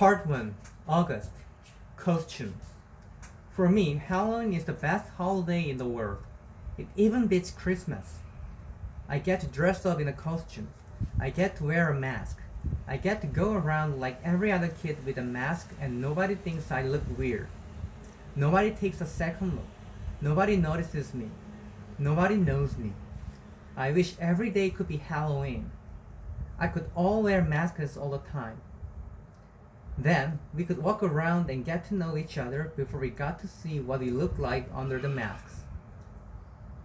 Part 1. August. Costumes. For me, Halloween is the best holiday in the world. It even beats Christmas. I get to dress up in a costume. I get to wear a mask. I get to go around like every other kid with a mask and nobody thinks I look weird. Nobody takes a second look. Nobody notices me. Nobody knows me. I wish every day could be Halloween. I could all wear masks all the time. Then we could walk around and get to know each other before we got to see what we looked like under the masks.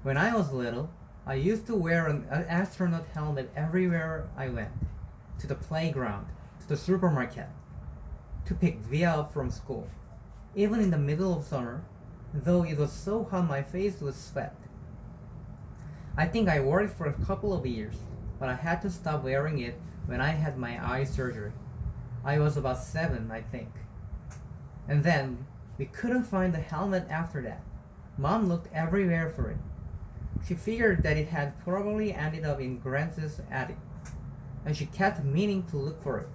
When I was little, I used to wear an astronaut helmet everywhere I went. To the playground, to the supermarket, to pick Via up from school. Even in the middle of summer, though it was so hot my face was sweat. I think I wore it for a couple of years, but I had to stop wearing it when I had my eye surgery. I was about 7, I think. And then, we couldn't find the helmet after that. Mom looked everywhere for it. She figured that it had probably ended up in Grant's attic, and she kept meaning to look for it.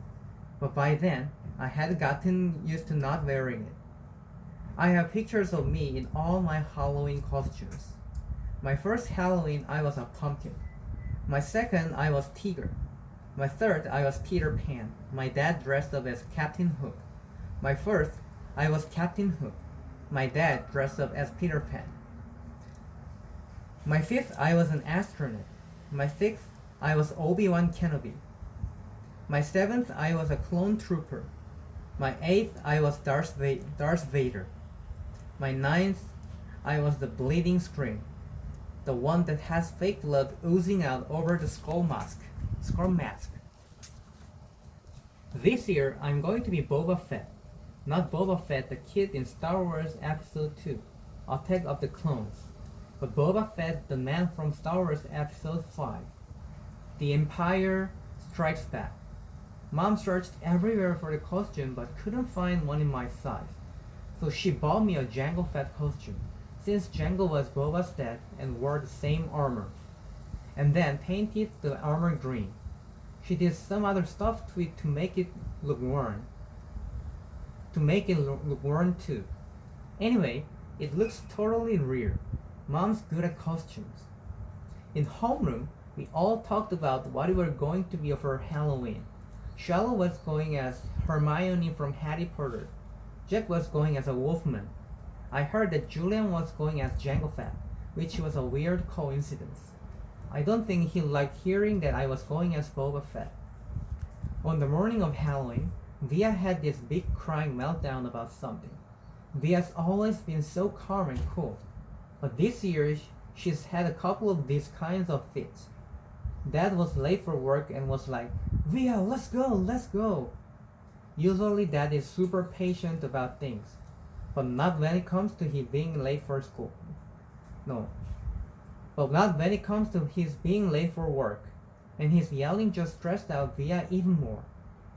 But by then, I had gotten used to not wearing it. I have pictures of me in all my Halloween costumes. My first Halloween, I was a pumpkin. My second, I was Tigger. My third, I was Peter Pan. My dad dressed up as Captain Hook. My fourth, I was Captain Hook. My dad dressed up as Peter Pan. My fifth, I was an astronaut. My sixth, I was Obi-Wan Kenobi. My seventh, I was a clone trooper. My eighth, I was Darth Vader. My ninth, I was the bleeding scream. The one that has fake blood oozing out over the skull mask. This year, I'm going to be Boba Fett. Not Boba Fett, the kid in Star Wars Episode 2, Attack of the Clones, but Boba Fett, the man from Star Wars Episode 5, The Empire Strikes Back. Mom searched everywhere for the costume but couldn't find one in my size, so she bought me a Jango Fett costume, since Jango was Boba's dad and wore the same armor, and then painted the armor green. She did some other stuff to it to make it look worn. Look worn too. Anyway, it looks totally real. Mom's good at costumes. In homeroom, we all talked about what we were going to be for Halloween. Charlotte was going as Hermione from Harry Potter. Jack was going as a wolfman. I heard that Julian was going as Jango Fett, which was a weird coincidence. I don't think he liked hearing that I was going as Boba Fett. On the morning of Halloween, Via had this big crying meltdown about something. Via's always been so calm and cool, but this year she's had a couple of these kinds of fits. Dad was late for work and was like, "Via, let's go." Usually Dad is super patient about things, but not when it comes to his being late for school. But not when it comes to his being late for work, and his yelling just stressed out Via even more,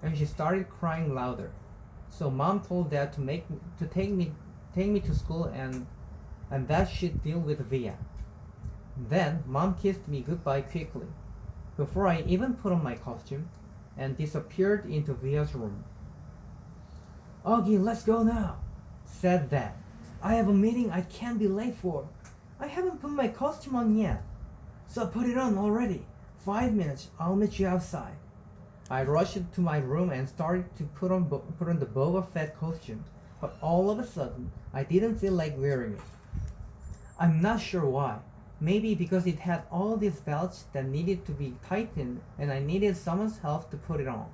and she started crying louder. So Mom told Dad to take me to school and that she'd deal with Via. Then Mom kissed me goodbye quickly, before I even put on my costume, and disappeared into Via's room. "Augie, let's go now," said Dad. "I have a meeting I can't be late for. I haven't put my costume on yet." "So put it on already. 5 minutes, I'll meet you outside." I rushed to my room and started to put on the Boba Fett costume, but all of a sudden, I didn't feel like wearing it. I'm not sure why. Maybe because it had all these belts that needed to be tightened and I needed someone's help to put it on.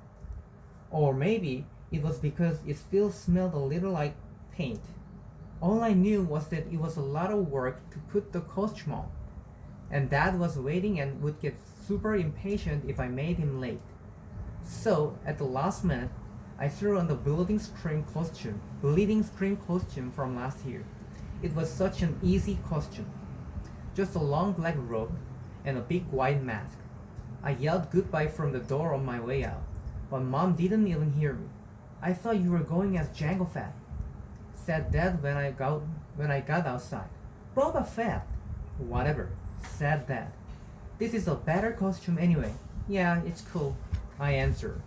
Or maybe it was because it still smelled a little like paint. All I knew was that it was a lot of work to put the costume on, and Dad was waiting and would get super impatient if I made him late. So, at the last minute, I threw on the bleeding scream costume from last year. It was such an easy costume. Just a long black robe and a big white mask. I yelled goodbye from the door on my way out, but Mom didn't even hear me. "I thought you were going as Jango Fett," said Dad when I got outside. "Boba Fett." "Whatever," said Dad. "This is a better costume anyway." "Yeah, it's cool," I answered.